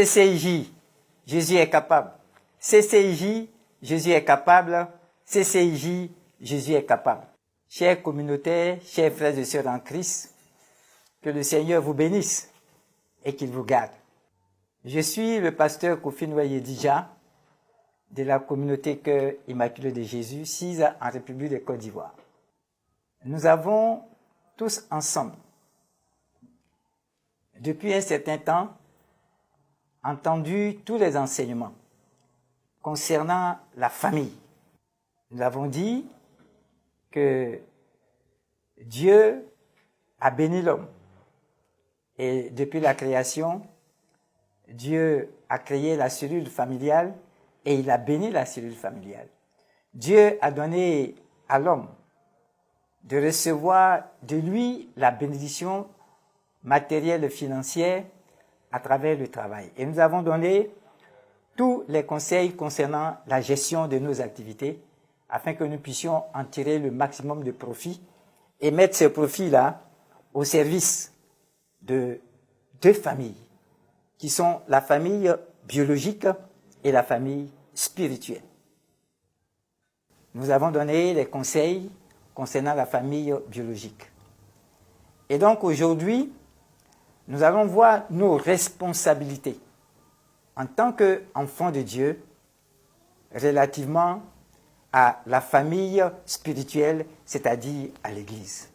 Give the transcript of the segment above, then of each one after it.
CCIJ, Jésus est capable. CCIJ, Jésus est capable. CCIJ, Jésus est capable. Chers communautaires, chers frères et sœurs en Christ, que le Seigneur vous bénisse et qu'il vous garde. Je suis le pasteur Kofi Noyer-Dija de la communauté Cœur Immaculé de Jésus, sise en République de Côte d'Ivoire. Nous avons tous ensemble, depuis un certain temps, entendu tous les enseignements concernant la famille. Nous avons dit que Dieu a béni l'homme. Et depuis la création, Dieu a créé la cellule familiale et il a béni la cellule familiale. Dieu a donné à l'homme de recevoir de lui la bénédiction matérielle et financière à travers le travail. Et nous avons donné tous les conseils concernant la gestion de nos activités afin que nous puissions en tirer le maximum de profit et mettre ce profit-là au service de deux familles qui sont la famille biologique et la famille spirituelle. Nous avons donné les conseils concernant la famille biologique. Et donc aujourd'hui, nous allons voir nos responsabilités en tant qu'enfants de Dieu relativement à la famille spirituelle, c'est-à-dire à l'Église.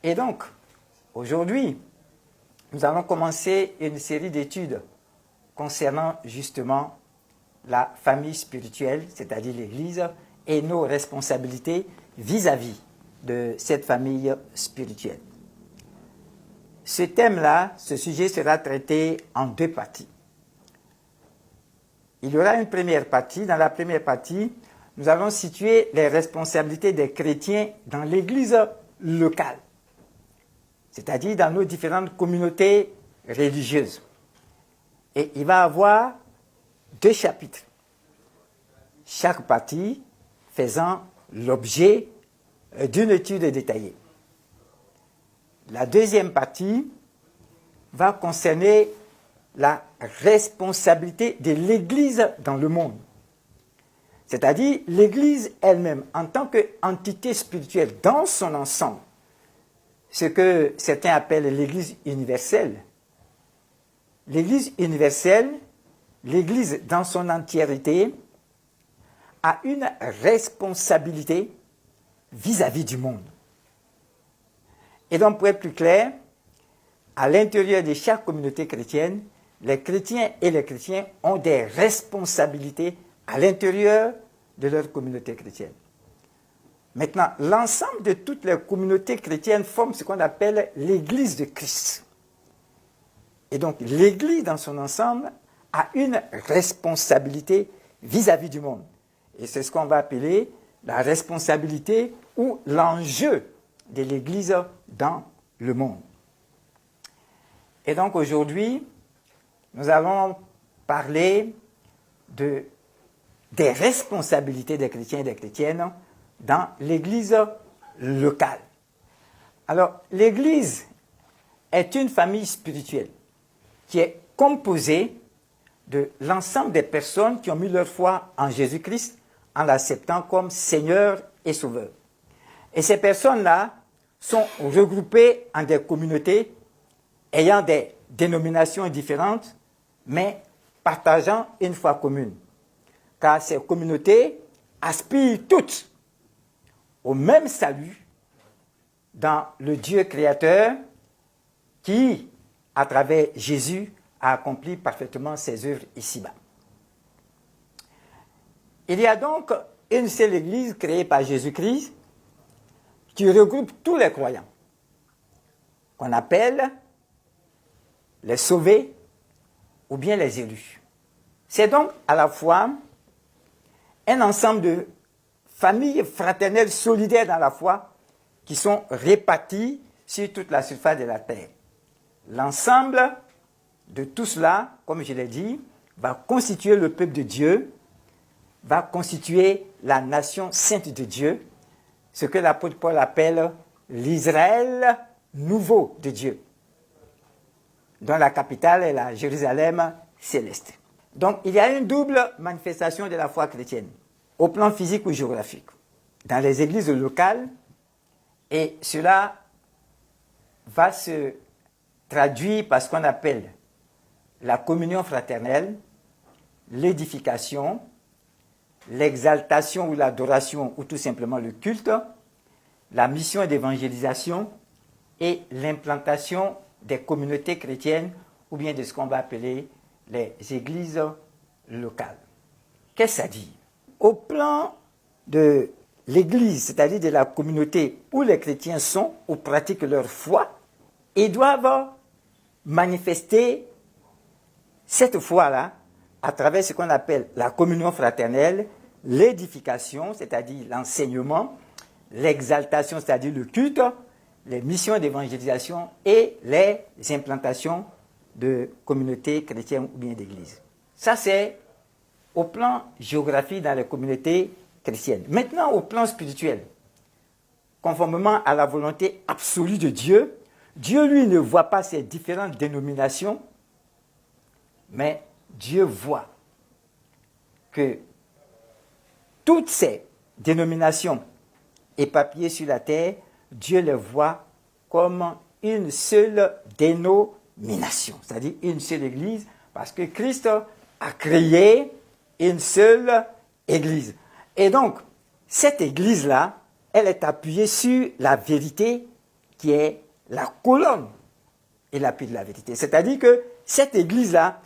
Et donc, aujourd'hui, nous allons commencer une série d'études concernant justement la famille spirituelle, c'est-à-dire l'Église, et nos responsabilités vis-à-vis de cette famille spirituelle. Ce thème-là, ce sujet sera traité en deux parties. Il y aura une première partie. Dans la première partie, nous allons situer les responsabilités des chrétiens dans l'Église locale, c'est-à-dire dans nos différentes communautés religieuses. Et il va y avoir deux chapitres, chaque partie faisant l'objet d'une étude détaillée. La deuxième partie va concerner la responsabilité de l'Église dans le monde. C'est-à-dire l'Église elle-même, en tant qu'entité spirituelle dans son ensemble, ce que certains appellent l'Église universelle. L'Église universelle, l'Église dans son entièreté, a une responsabilité vis-à-vis du monde. Et donc, pour être plus clair, à l'intérieur de chaque communauté chrétienne, les chrétiens et les chrétiens ont des responsabilités à l'intérieur de leur communauté chrétienne. Maintenant, l'ensemble de toutes les communautés chrétiennes forment ce qu'on appelle l'Église de Christ. Et donc, l'Église dans son ensemble a une responsabilité vis-à-vis du monde. Et c'est ce qu'on va appeler la responsabilité ou l'enjeu de l'Église dans le monde. Et donc aujourd'hui, nous allons parler des responsabilités des chrétiens et des chrétiennes dans l'Église locale. Alors, l'Église est une famille spirituelle qui est composée de l'ensemble des personnes qui ont mis leur foi en Jésus-Christ en l'acceptant comme Seigneur et Sauveur. Et ces personnes-là sont regroupées en des communautés ayant des dénominations différentes, mais partageant une foi commune. Car ces communautés aspirent toutes au même salut dans le Dieu créateur qui, à travers Jésus, a accompli parfaitement ses œuvres ici-bas. Il y a donc une seule Église créée par Jésus-Christ qui regroupe tous les croyants, qu'on appelle les sauvés ou bien les élus. C'est donc à la fois un ensemble de familles fraternelles solidaires dans la foi qui sont réparties sur toute la surface de la terre. L'ensemble de tout cela, comme je l'ai dit, va constituer le peuple de Dieu, va constituer la nation sainte de Dieu, ce que l'apôtre Paul appelle l'Israël nouveau de Dieu, dont la capitale est la Jérusalem céleste. Donc, il y a une double manifestation de la foi chrétienne, au plan physique ou géographique, dans les églises locales, et cela va se traduire par ce qu'on appelle la communion fraternelle, l'édification, l'exaltation ou l'adoration, ou tout simplement le culte, la mission d'évangélisation et l'implantation des communautés chrétiennes, ou bien de ce qu'on va appeler les églises locales. Qu'est-ce que ça dit? Au plan de l'église, c'est-à-dire de la communauté où les chrétiens sont ou pratiquent leur foi, ils doivent manifester cette foi-là à travers ce qu'on appelle la communion fraternelle, l'édification, c'est-à-dire l'enseignement, l'exaltation, c'est-à-dire le culte, les missions d'évangélisation et les implantations de communautés chrétiennes ou bien d'églises. Ça, c'est au plan géographique dans les communautés chrétiennes. Maintenant, au plan spirituel, conformément à la volonté absolue de Dieu, Dieu, lui, ne voit pas ces différentes dénominations, mais Dieu voit que toutes ces dénominations éparpillées sur la terre, Dieu les voit comme une seule dénomination, c'est-à-dire une seule église, parce que Christ a créé une seule église. Et donc, cette église-là, elle est appuyée sur la vérité qui est la colonne et l'appui de la vérité. C'est-à-dire que cette église-là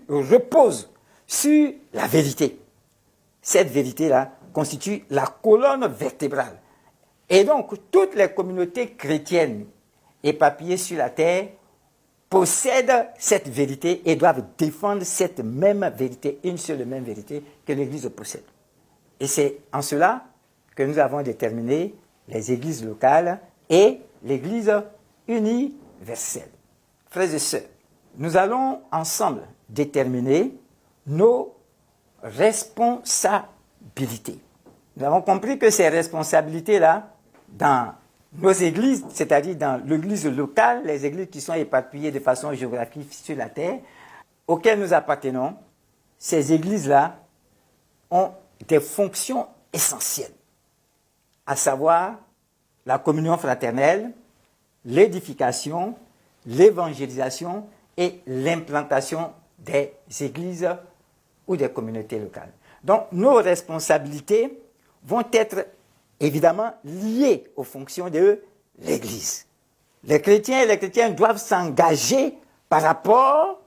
repose sur la vérité. Cette vérité-là constitue la colonne vertébrale. Et donc, toutes les communautés chrétiennes éparpillées sur la terre possèdent cette vérité et doivent défendre cette même vérité, une seule même vérité que l'Église possède. Et c'est en cela que nous avons déterminé les églises locales et l'Église universelle. Frères et sœurs, nous allons ensemble déterminer nos responsabilités. Nous avons compris que ces responsabilités-là, dans nos églises, c'est-à-dire dans l'église locale, les églises qui sont éparpillées de façon géographique sur la terre, auxquelles nous appartenons, ces églises-là ont des fonctions essentielles, à savoir la communion fraternelle, l'édification, l'évangélisation et l'implantation des églises ou des communautés locales. Donc, nos responsabilités vont être évidemment liées aux fonctions de l'Église. Les chrétiens et les chrétiennes doivent s'engager par rapport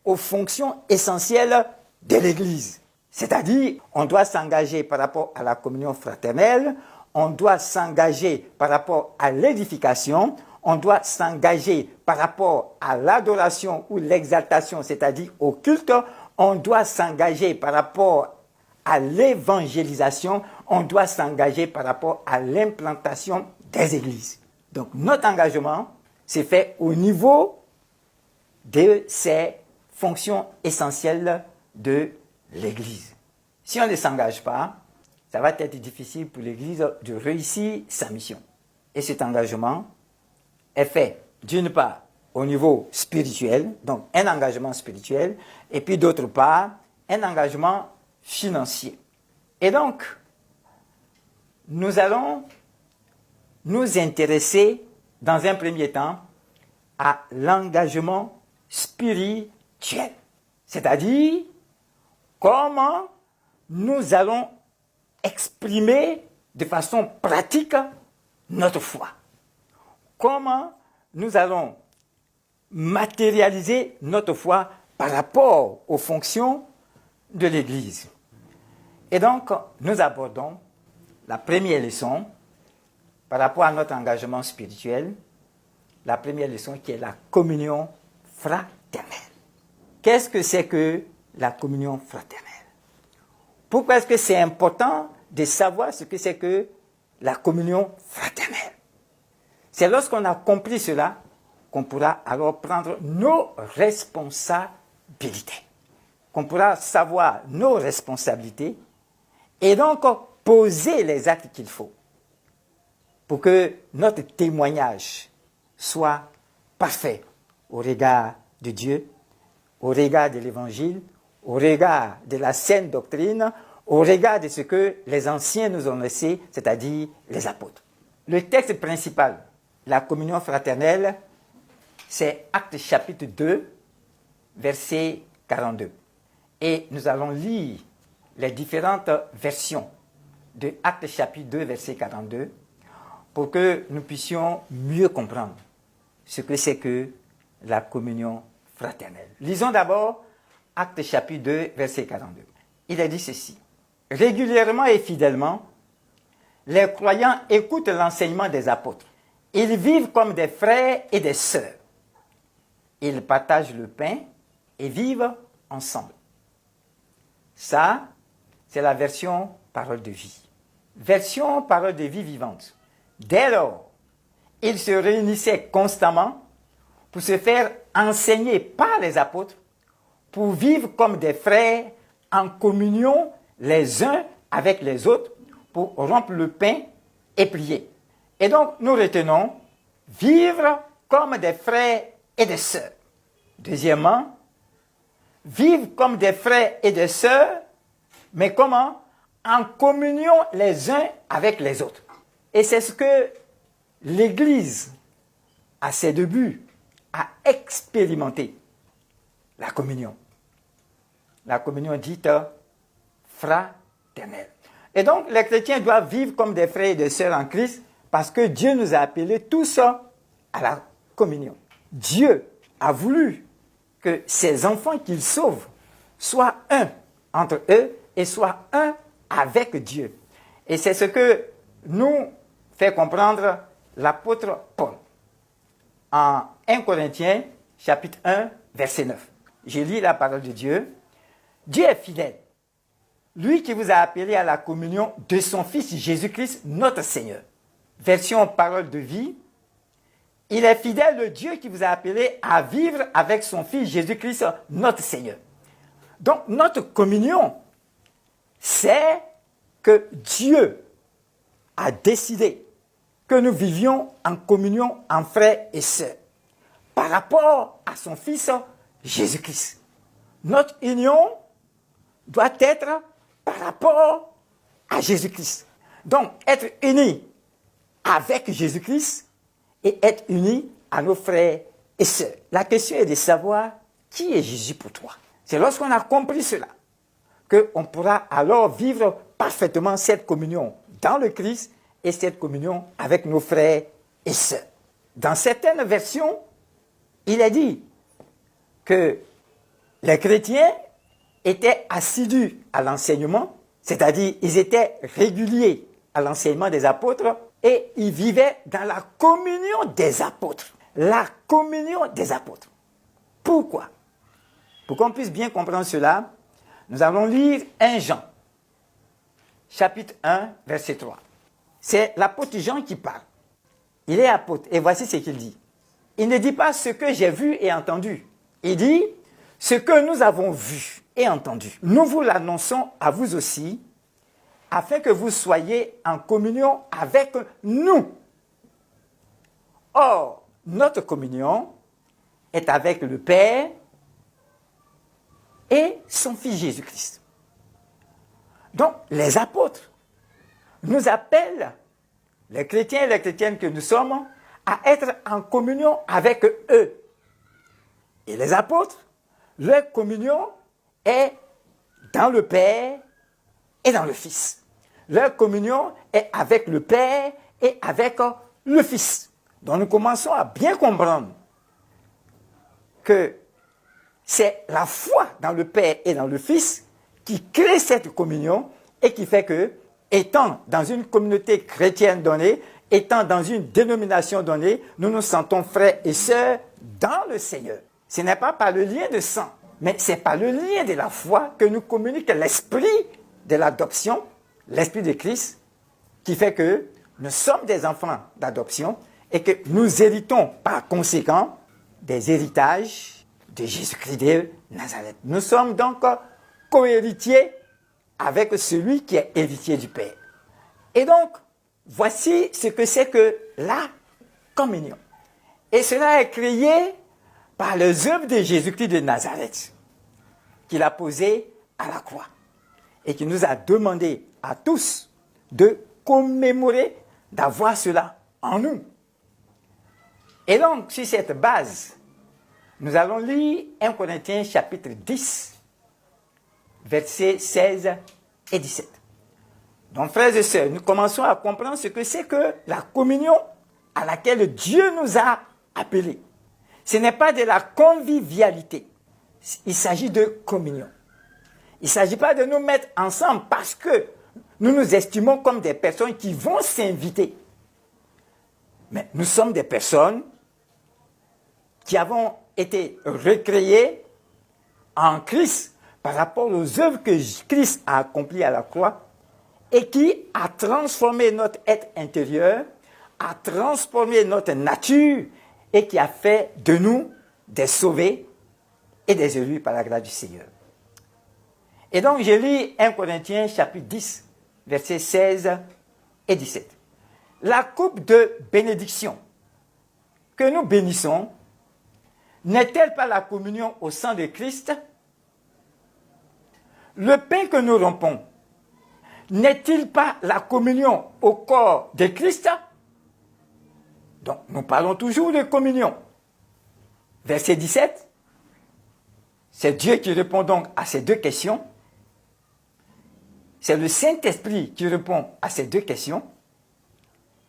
aux fonctions essentielles de l'Église. C'est-à-dire, on doit s'engager par rapport à la communion fraternelle, on doit s'engager par rapport à l'édification, on doit s'engager par rapport à l'adoration ou l'exaltation, c'est-à-dire au culte, on doit s'engager par rapport à l'évangélisation, on doit s'engager par rapport à l'implantation des églises. Donc notre engagement s'est fait au niveau de ces fonctions essentielles de l'Église. Si on ne s'engage pas, ça va être difficile pour l'Église de réussir sa mission. Et cet engagement est fait, d'une part, au niveau spirituel, donc un engagement spirituel, et puis d'autre part, un engagement financier. Et donc, nous allons nous intéresser, dans un premier temps, à l'engagement spirituel. C'est-à-dire, comment nous allons exprimer de façon pratique notre foi. Comment nous allons matérialiser notre foi par rapport aux fonctions de l'Église. Et donc, nous abordons la première leçon par rapport à notre engagement spirituel, la première leçon qui est la communion fraternelle. Qu'est-ce que c'est que la communion fraternelle? Pourquoi est-ce que c'est important de savoir ce que c'est que la communion fraternelle? C'est lorsqu'on a compris cela qu'on pourra alors prendre nos responsabilités, qu'on pourra savoir nos responsabilités et donc poser les actes qu'il faut pour que notre témoignage soit parfait au regard de Dieu, au regard de l'Évangile, au regard de la saine doctrine, au regard de ce que les anciens nous ont laissé, c'est-à-dire les apôtres. Le texte principal, la communion fraternelle, c'est Actes chapitre 2, verset 42. Et nous allons lire les différentes versions de Actes chapitre 2, verset 42, pour que nous puissions mieux comprendre ce que c'est que la communion fraternelle. Lisons d'abord Actes chapitre 2, verset 42. Il a dit ceci. Régulièrement et fidèlement, les croyants écoutent l'enseignement des apôtres. Ils vivent comme des frères et des sœurs. Ils partagent le pain et vivent ensemble. Ça, c'est la version parole de vie. Version parole de vie vivante. Dès lors, ils se réunissaient constamment pour se faire enseigner par les apôtres, pour vivre comme des frères en communion les uns avec les autres, pour rompre le pain et prier. Et donc, nous retenons vivre comme des frères et des sœurs. Deuxièmement, vivre comme des frères et des sœurs, mais comment? En communion les uns avec les autres. Et c'est ce que l'Église, à ses débuts, a expérimenté. La communion. La communion dite fraternelle. Et donc, les chrétiens doivent vivre comme des frères et des sœurs en Christ parce que Dieu nous a appelés tous à la communion. Dieu a voulu que ses enfants qu'il sauve soient un entre eux et soient un avec Dieu. Et c'est ce que nous fait comprendre l'apôtre Paul en 1 Corinthiens chapitre 1 verset 9. Je lis la parole de Dieu. Dieu est fidèle. Lui qui vous a appelé à la communion de son Fils Jésus-Christ, notre Seigneur. Version parole de vie. Il est fidèle, le Dieu qui vous a appelé à vivre avec son Fils Jésus-Christ, notre Seigneur. Donc, notre communion, c'est que Dieu a décidé que nous vivions en communion en frères et sœurs par rapport à son Fils Jésus-Christ. Notre union doit être par rapport à Jésus-Christ. Donc, être unis avec Jésus-Christ et être unis à nos frères et sœurs. La question est de savoir qui est Jésus pour toi. C'est lorsqu'on a compris cela qu'on pourra alors vivre parfaitement cette communion dans le Christ et cette communion avec nos frères et sœurs. Dans certaines versions, il est dit que les chrétiens étaient assidus à l'enseignement, c'est-à-dire ils étaient réguliers à l'enseignement des apôtres et ils vivaient dans la communion des apôtres. La communion des apôtres. Pourquoi? Pour qu'on puisse bien comprendre cela, nous allons lire 1 Jean, chapitre 1, verset 3. C'est l'apôtre Jean qui parle. Il est apôtre et voici ce qu'il dit. Il ne dit pas ce que j'ai vu et entendu. Il dit ce que nous avons vu et entendu. Nous vous l'annonçons à vous aussi, afin que vous soyez en communion avec nous. Or, notre communion est avec le Père et son Fils Jésus-Christ. Donc, les apôtres nous appellent, les chrétiens et les chrétiennes que nous sommes, à être en communion avec eux. Et les apôtres, leur communion est dans le Père et dans le Fils. Leur communion est avec le Père et avec le Fils. Donc nous commençons à bien comprendre que c'est la foi dans le Père et dans le Fils qui crée cette communion et qui fait que, étant dans une communauté chrétienne donnée, étant dans une dénomination donnée, nous nous sentons frères et sœurs dans le Seigneur. Ce n'est pas par le lien de sang, mais c'est par le lien de la foi que nous communique l'esprit de l'adoption, l'esprit de Christ, qui fait que nous sommes des enfants d'adoption et que nous héritons par conséquent des héritages de Jésus-Christ de Nazareth. Nous sommes donc co-héritiers avec celui qui est héritier du Père. Et donc, voici ce que c'est que la communion. Et cela est créé par les œuvres de Jésus-Christ de Nazareth, qu'il a posées à la croix, et qui nous a demandé à tous de commémorer, d'avoir cela en nous. Et donc, sur cette base, nous allons lire 1 Corinthiens chapitre 10, versets 16 et 17. Donc, frères et sœurs, nous commençons à comprendre ce que c'est que la communion à laquelle Dieu nous a appelés. Ce n'est pas de la convivialité. Il s'agit de communion. Il ne s'agit pas de nous mettre ensemble parce que nous nous estimons comme des personnes qui vont s'inviter. Mais nous sommes des personnes qui avons été recréées en Christ par rapport aux œuvres que Christ a accomplies à la croix et qui a transformé notre être intérieur, a transformé notre nature et qui a fait de nous des sauvés et des élus par la grâce du Seigneur. Et donc, je lis 1 Corinthiens chapitre 10, versets 16 et 17. La coupe de bénédiction que nous bénissons n'est-elle pas la communion au sang de Christ? Le pain que nous rompons n'est-il pas la communion au corps de Christ? Donc, nous parlons toujours de communion. Verset 17, c'est Dieu qui répond donc à ces deux questions. C'est le Saint-Esprit qui répond à ces deux questions.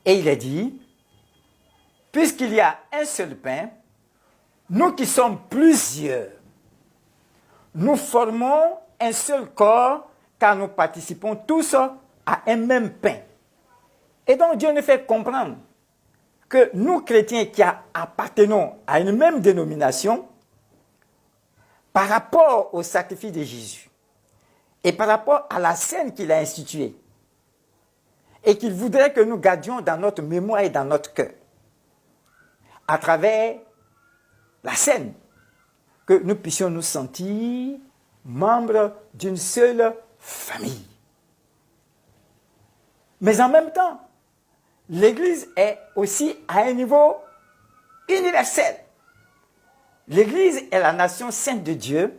Et il est dit, puisqu'il y a un seul pain, nous qui sommes plusieurs, nous formons un seul corps car nous participons tous à un même pain. Et donc Dieu nous fait comprendre que nous, chrétiens qui appartenons à une même dénomination, par rapport au sacrifice de Jésus et par rapport à la scène qu'il a instituée, et qu'il voudrait que nous gardions dans notre mémoire et dans notre cœur, à travers la scène, que nous puissions nous sentir membres d'une seule famille. Mais en même temps, l'Église est aussi à un niveau universel. L'Église est la nation sainte de Dieu.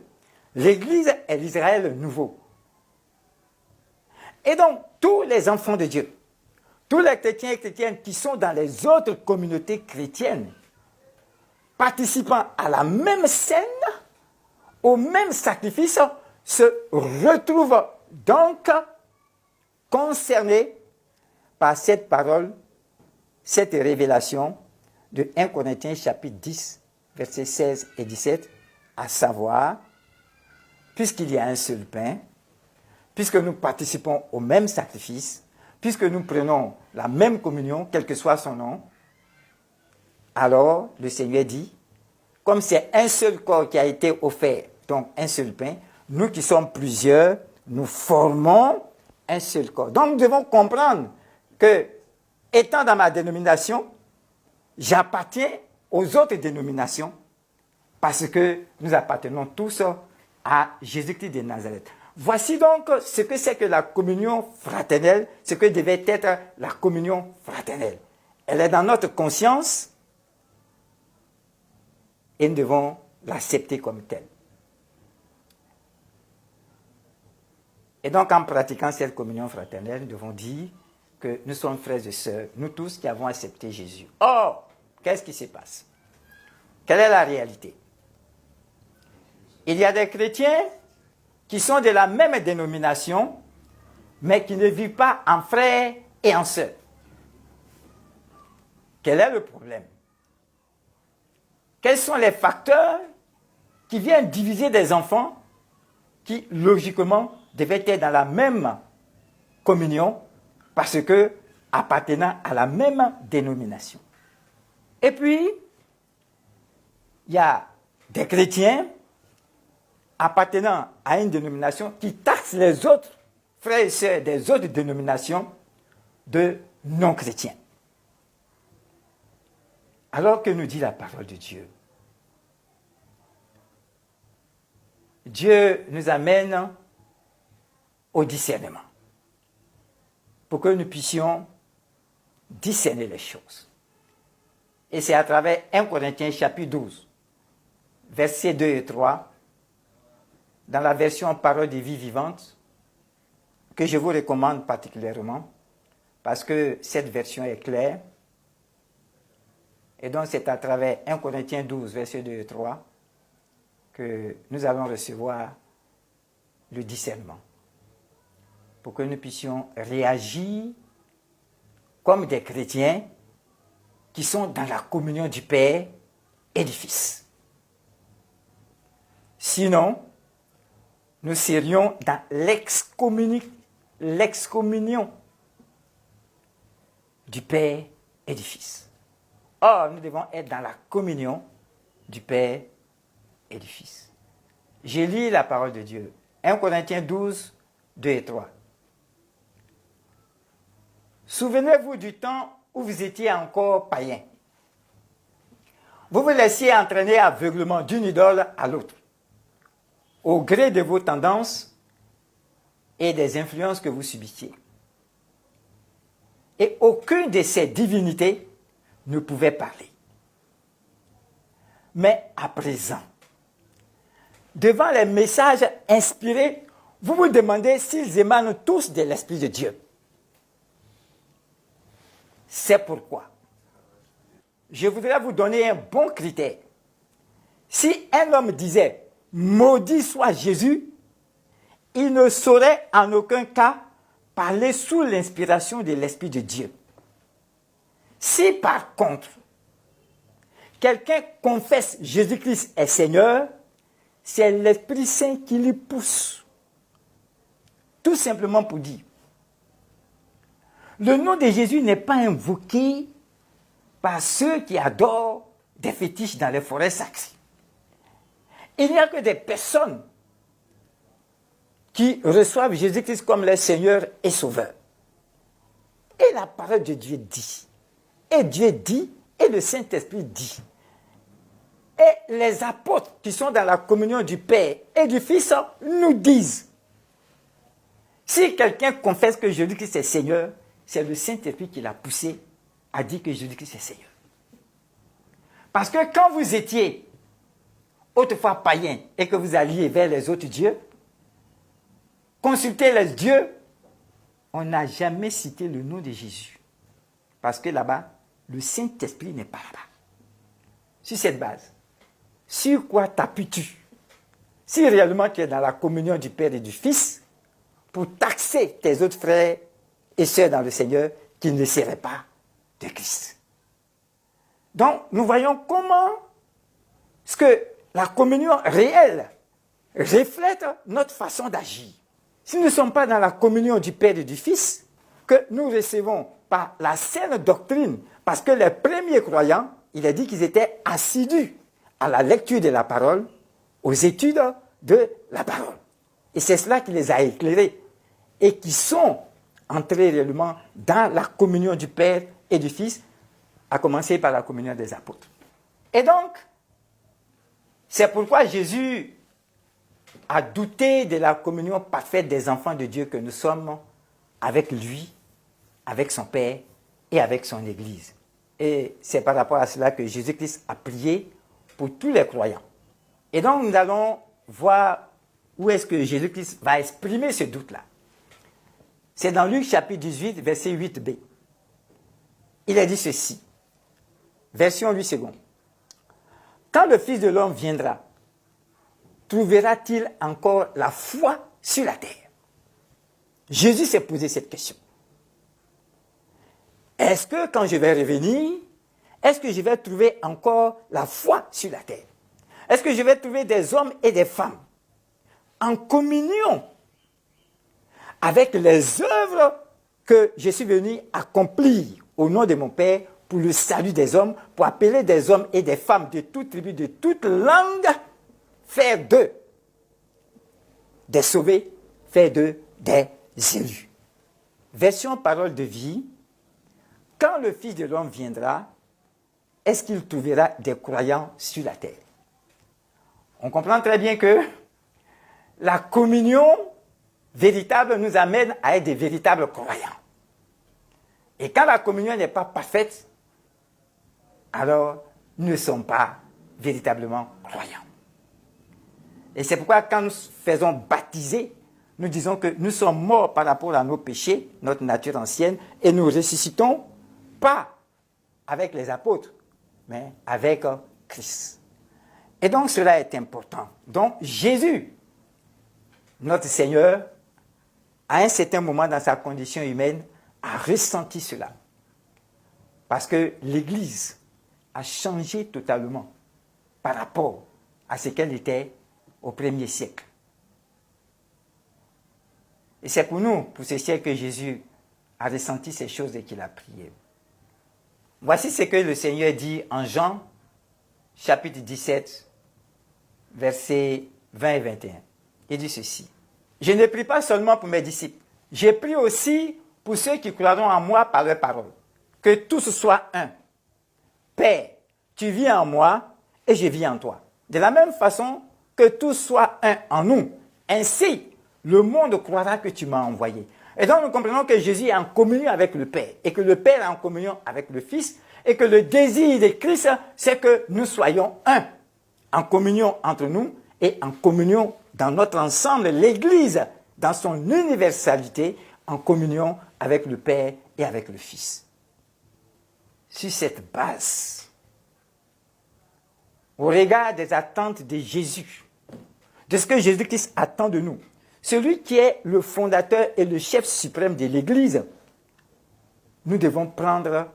L'Église est l'Israël nouveau. Et donc, tous les enfants de Dieu, tous les chrétiens et chrétiennes qui sont dans les autres communautés chrétiennes, participant à la même scène, au même sacrifice, se retrouvent donc concernés par cette parole, cette révélation de 1 Corinthiens chapitre 10, versets 16 et 17, à savoir, puisqu'il y a un seul pain, puisque nous participons au même sacrifice, puisque nous prenons la même communion, quel que soit son nom, alors le Seigneur dit, comme c'est un seul corps qui a été offert, donc un seul pain, nous qui sommes plusieurs, nous formons un seul corps. Donc nous devons comprendre que, étant dans ma dénomination, j'appartiens aux autres dénominations parce que nous appartenons tous à Jésus-Christ de Nazareth. Voici donc ce que c'est que la communion fraternelle, ce que devait être la communion fraternelle. Elle est dans notre conscience et nous devons l'accepter comme telle. Et donc, en pratiquant cette communion fraternelle, nous devons dire que nous sommes frères et sœurs, nous tous qui avons accepté Jésus. Or, qu'est-ce qui se passe? Quelle est la réalité? Il y a des chrétiens qui sont de la même dénomination, mais qui ne vivent pas en frères et en sœurs. Quel est le problème? Quels sont les facteurs qui viennent diviser des enfants qui, logiquement, devaient être dans la même communion parce que appartenant à la même dénomination? Et puis, il y a des chrétiens appartenant à une dénomination qui taxent les autres frères et sœurs des autres dénominations de non-chrétiens. Alors que nous dit la parole de Dieu? Dieu nous amène au discernement pour que nous puissions discerner les choses. Et c'est à travers 1 Corinthiens chapitre 12 versets 2 et 3, dans la version Parole de vie vivante, que je vous recommande particulièrement, parce que cette version est claire. Et donc c'est à travers 1 Corinthiens 12, versets 2 et 3, que nous allons recevoir le discernement, pour que nous puissions réagir comme des chrétiens qui sont dans la communion du Père et du Fils. Sinon, nous serions dans l'excommunion du Père et du Fils. Or, nous devons être dans la communion du Père et du Fils. Je lis la parole de Dieu. 1 Corinthiens 12, 2 et 3. Souvenez-vous du temps où vous étiez encore païens. Vous vous laissiez entraîner aveuglement d'une idole à l'autre, au gré de vos tendances et des influences que vous subissiez. Et aucune de ces divinités ne pouvait parler. Mais à présent, devant les messages inspirés, vous vous demandez s'ils émanent tous de l'Esprit de Dieu. C'est pourquoi je voudrais vous donner un bon critère. Si un homme disait « Maudit soit Jésus », il ne saurait en aucun cas parler sous l'inspiration de l'Esprit de Dieu. Si par contre, quelqu'un confesse Jésus-Christ est Seigneur, c'est l'Esprit Saint qui lui pousse. Tout simplement pour dire, le nom de Jésus n'est pas invoqué par ceux qui adorent des fétiches dans les forêts sacrées. Il n'y a que des personnes qui reçoivent Jésus-Christ comme leur Seigneur et Sauveur. Et la parole de Dieu dit, et Dieu dit, et le Saint-Esprit dit. Et les apôtres qui sont dans la communion du Père et du Fils nous disent, si quelqu'un confesse que Jésus-Christ est Seigneur, c'est le Saint-Esprit qui l'a poussé à dire que Jésus-Christ est Seigneur. Parce que quand vous étiez autrefois païen et que vous alliez vers les autres dieux, consultez les dieux, on n'a jamais cité le nom de Jésus. Parce que là-bas, le Saint-Esprit n'est pas là-bas. Sur cette base, sur quoi t'appuies-tu? Si réellement tu es dans la communion du Père et du Fils, pour taxer tes autres frères et sœurs dans le Seigneur qui ne seraient pas de Christ. Donc, nous voyons comment ce que la communion réelle reflète notre façon d'agir. Si nous ne sommes pas dans la communion du Père et du Fils, que nous recevons par la saine doctrine, parce que les premiers croyants, il a dit qu'ils étaient assidus à la lecture de la parole, aux études de la parole. Et c'est cela qui les a éclairés et qui sont entrés réellement dans la communion du Père et du Fils, à commencer par la communion des apôtres. Et donc, c'est pourquoi Jésus a douté de la communion parfaite des enfants de Dieu que nous sommes avec lui, avec son Père et avec son Église. Et c'est par rapport à cela que Jésus-Christ a prié pour tous les croyants. Et donc, nous allons voir où est-ce que Jésus-Christ va exprimer ce doute-là. C'est dans Luc chapitre 18, verset 8b. Il a dit ceci, version 8 secondes. Quand le Fils de l'homme viendra, trouvera-t-il encore la foi sur la terre? Jésus s'est posé cette question. Est-ce que quand je vais revenir, est-ce que je vais trouver encore la foi sur la terre? Est-ce que je vais trouver des hommes et des femmes en communion avec les œuvres que je suis venu accomplir au nom de mon Père pour le salut des hommes, pour appeler des hommes et des femmes de toute tribu, de toute langue, faire d'eux des sauvés, faire d'eux des élus. Version parole de vie, quand le Fils de l'homme viendra, est-ce qu'il trouvera des croyants sur la terre? On comprend très bien que la communion véritable nous amène à être des véritables croyants. Et quand la communion n'est pas parfaite, alors nous ne sommes pas véritablement croyants. Et c'est pourquoi quand nous faisons baptiser, nous disons que nous sommes morts par rapport à nos péchés, notre nature ancienne, et nous ressuscitons pas avec les apôtres, mais avec Christ. Et donc cela est important. Donc Jésus, notre Seigneur, à un certain moment dans sa condition humaine, a ressenti cela. Parce que l'Église a changé totalement par rapport à ce qu'elle était au premier siècle. Et c'est pour nous, pour ce siècle, que Jésus a ressenti ces choses et qu'il a prié. Voici ce que le Seigneur dit en Jean, chapitre 17, versets 20 et 21. Il dit ceci. « Je ne prie pas seulement pour mes disciples, je prie aussi pour ceux qui croiront en moi par leur parole, que tous soient un. Père, tu vis en moi et je vis en toi. De la même façon que tous soient un en nous. Ainsi, le monde croira que tu m'as envoyé. » Et donc nous comprenons que Jésus est en communion avec le Père et que le Père est en communion avec le Fils et que le désir de Christ, c'est que nous soyons un, en communion entre nous et en communion dans notre ensemble, l'Église, dans son universalité, en communion avec le Père et avec le Fils. Sur cette base, au regard des attentes de Jésus, de ce que Jésus-Christ attend de nous, celui qui est le fondateur et le chef suprême de l'Église, nous devons prendre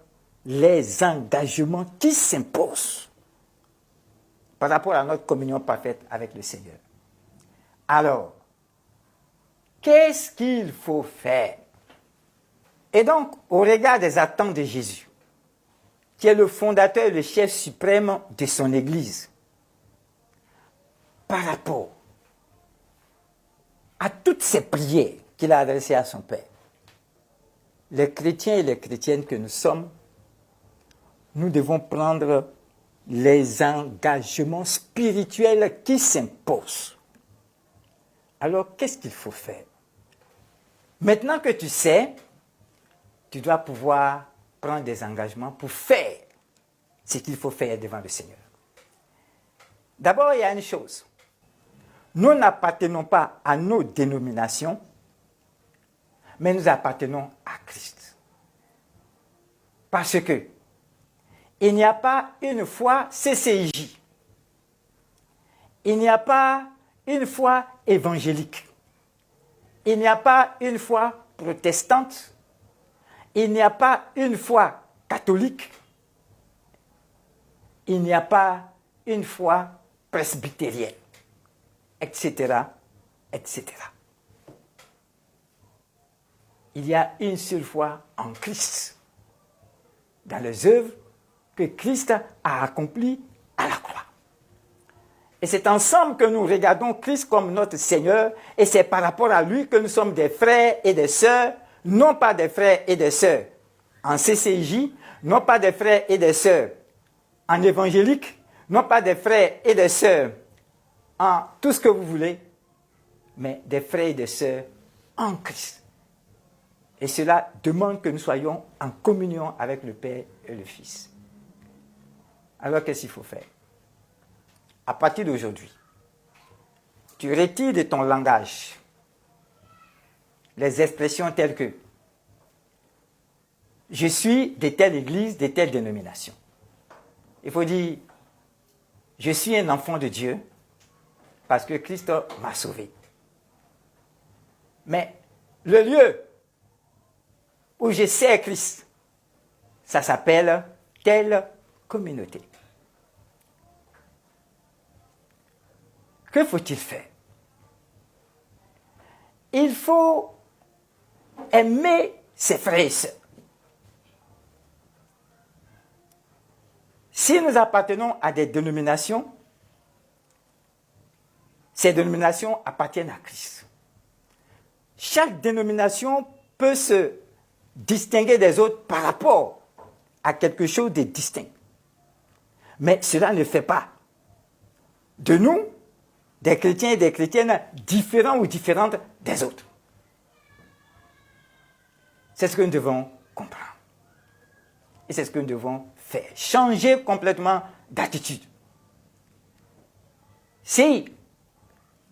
les engagements qui s'imposent par rapport à notre communion parfaite avec le Seigneur. Alors, qu'est-ce qu'il faut faire? Et donc, au regard des attentes de Jésus, qui est le fondateur et le chef suprême de son Église, par rapport à toutes ces prières qu'il a adressées à son Père, les chrétiens et les chrétiennes que nous sommes, nous devons prendre les engagements spirituels qui s'imposent. Alors, qu'est-ce qu'il faut faire? Maintenant que tu sais, tu dois pouvoir prendre des engagements pour faire ce qu'il faut faire devant le Seigneur. D'abord, il y a une chose. Nous n'appartenons pas à nos dénominations, mais nous appartenons à Christ. Parce que il n'y a pas une foi CCIJ. Il n'y a pas une foi évangélique. Il n'y a pas une foi protestante. Il n'y a pas une foi catholique. Il n'y a pas une foi presbytérienne, etc., etc. Il y a une seule foi en Christ, dans les œuvres que Christ a accomplies à la croix. Et c'est ensemble que nous regardons Christ comme notre Seigneur, et c'est par rapport à lui que nous sommes des frères et des sœurs, non pas des frères et des sœurs en CCJ, non pas des frères et des sœurs en évangélique, non pas des frères et des sœurs en tout ce que vous voulez, mais des frères et des sœurs en Christ. Et cela demande que nous soyons en communion avec le Père et le Fils. Alors qu'est-ce qu'il faut faire? À partir d'aujourd'hui, tu retires de ton langage les expressions telles que « je suis de telle église, de telle dénomination ». Il faut dire « je suis un enfant de Dieu parce que Christ m'a sauvé ». Mais le lieu où je sers Christ, ça s'appelle telle communauté. Que faut-il faire? Il faut aimer ses frères et sœurs. Si nous appartenons à des dénominations, ces dénominations appartiennent à Christ. Chaque dénomination peut se distinguer des autres par rapport à quelque chose de distinct. Mais cela ne fait pas de nous des chrétiens et des chrétiennes différents ou différentes des autres. C'est ce que nous devons comprendre. Et c'est ce que nous devons faire. Changer complètement d'attitude. Si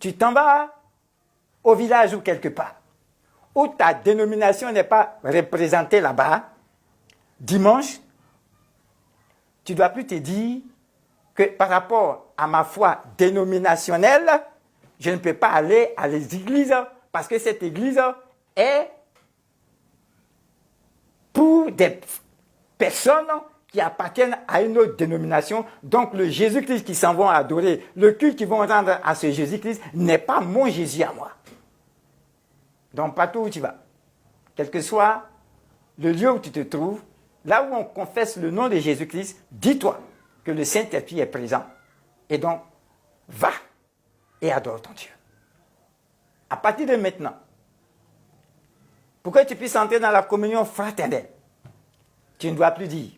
tu t'en vas au village ou quelque part, où ta dénomination n'est pas représentée là-bas, dimanche, tu ne dois plus te dire que par rapport à ma foi dénominationnelle, je ne peux pas aller à l'église parce que cette église est pour des personnes qui appartiennent à une autre dénomination. Donc le Jésus-Christ qui s'en vont adorer, le culte qu'ils vont rendre à ce Jésus-Christ n'est pas mon Jésus à moi. Donc partout où tu vas, quel que soit le lieu où tu te trouves, là où on confesse le nom de Jésus-Christ, dis-toi que le Saint-Esprit est présent. Et donc, va et adore ton Dieu. À partir de maintenant, pour que tu puisses entrer dans la communion fraternelle, tu ne dois plus dire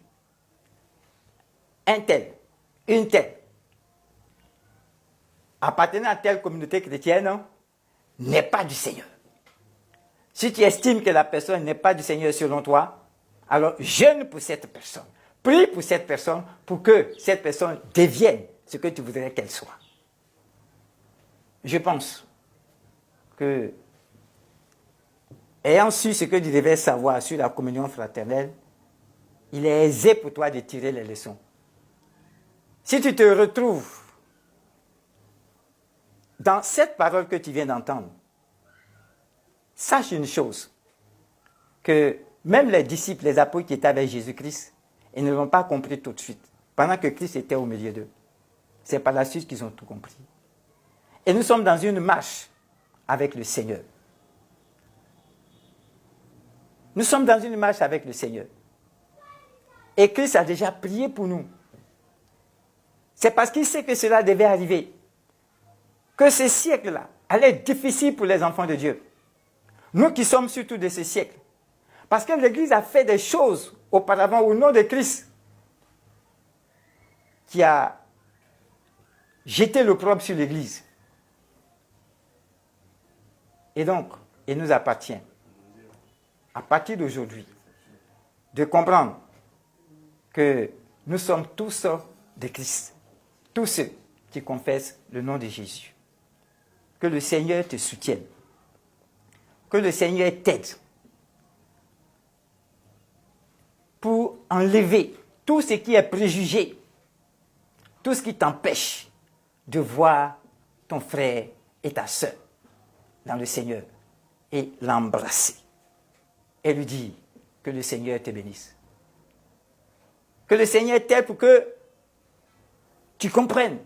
un tel, une telle, appartenant à telle communauté chrétienne, n'est pas du Seigneur. Si tu estimes que la personne n'est pas du Seigneur selon toi, alors jeûne pour cette personne. Prie pour cette personne pour que cette personne devienne ce que tu voudrais qu'elle soit. Je pense que, ayant su ce que tu devais savoir sur la communion fraternelle, il est aisé pour toi de tirer les leçons. Si tu te retrouves dans cette parole que tu viens d'entendre, sache une chose, que même les disciples, les apôtres qui étaient avec Jésus-Christ, ils ne l'ont pas compris tout de suite, pendant que Christ était au milieu d'eux. C'est par la suite qu'ils ont tout compris. Et nous sommes dans une marche avec le Seigneur. Nous sommes dans une marche avec le Seigneur. Et Christ a déjà prié pour nous. C'est parce qu'il sait que cela devait arriver, que ce siècle-là allait être difficile pour les enfants de Dieu. Nous qui sommes surtout de ce siècle. Parce que l'Église a fait des choses auparavant au nom de Christ qui a jeté l'opprobre sur l'Église. Et donc, il nous appartient, à partir d'aujourd'hui, de comprendre que nous sommes tous de Christ. Tous ceux qui confessent le nom de Jésus. Que le Seigneur te soutienne. Que le Seigneur t'aide pour enlever tout ce qui est préjugé, tout ce qui t'empêche de voir ton frère et ta sœur dans le Seigneur et l'embrasser et lui dire que le Seigneur te bénisse. Que le Seigneur t'aide pour que tu comprennes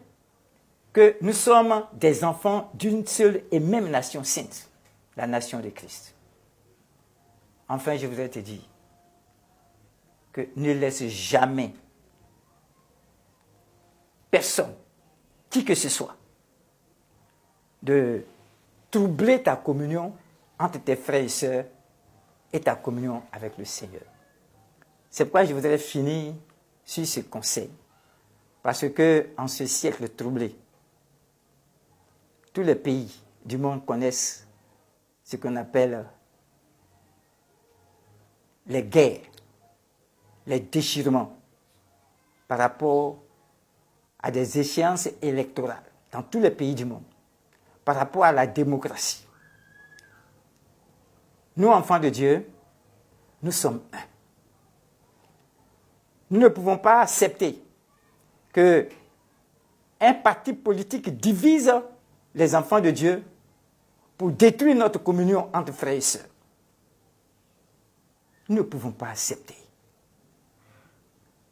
que nous sommes des enfants d'une seule et même nation sainte, la nation de Christ. Enfin, je voudrais te dire que ne laisse jamais personne, qui que ce soit, de troubler ta communion entre tes frères et sœurs et ta communion avec le Seigneur. C'est pourquoi je voudrais finir sur ce conseil. Parce que en ce siècle troublé, tous les pays du monde connaissent ce qu'on appelle les guerres, les déchirements par rapport à des échéances électorales dans tous les pays du monde, par rapport à la démocratie. Nous, enfants de Dieu, nous sommes un. Nous ne pouvons pas accepter qu'un parti politique divise les enfants de Dieu pour détruire notre communion entre frères et sœurs. Nous ne pouvons pas accepter.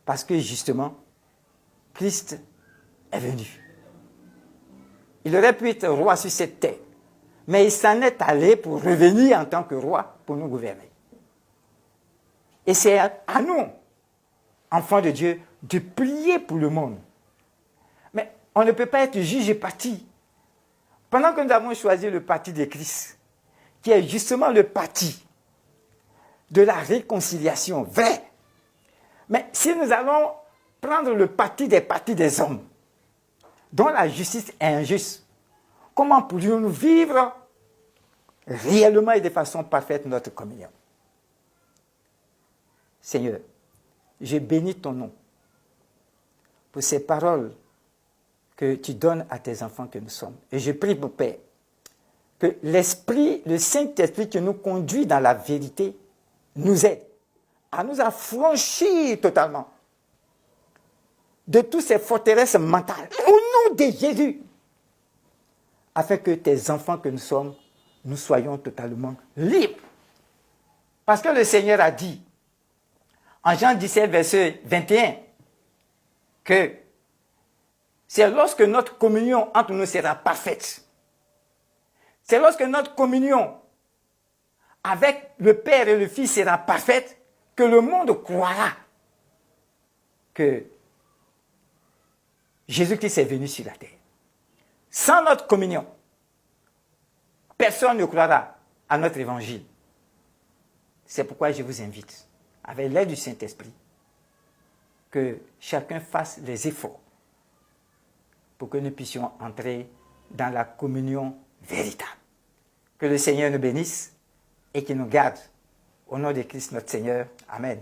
Parce que justement, Christ est venu. Il aurait pu être roi sur cette terre, mais il s'en est allé pour revenir en tant que roi pour nous gouverner. Et c'est à nous, enfants de Dieu, de prier pour le monde. Mais on ne peut pas être juge et parti. Pendant que nous avons choisi le parti de Christ, qui est justement le parti de la réconciliation vraie, mais si nous allons prendre le parti des hommes, dont la justice est injuste, comment pourrions-nous vivre réellement et de façon parfaite notre communion? Seigneur, je bénis ton nom pour ces paroles que tu donnes à tes enfants que nous sommes. Et je prie, mon Père, que l'Esprit, le Saint-Esprit qui nous conduit dans la vérité, nous aide à nous affranchir totalement de toutes ces forteresses mentales, au nom de Jésus, afin que tes enfants que nous sommes, nous soyons totalement libres. Parce que le Seigneur a dit, en Jean 17, verset 21, que c'est lorsque notre communion entre nous sera parfaite. C'est lorsque notre communion avec le Père et le Fils sera parfaite que le monde croira que Jésus-Christ est venu sur la terre. Sans notre communion, personne ne croira à notre évangile. C'est pourquoi je vous invite, avec l'aide du Saint-Esprit, que chacun fasse les efforts pour que nous puissions entrer dans la communion véritable. Que le Seigneur nous bénisse et qu'il nous garde. Au nom de Christ notre Seigneur. Amen.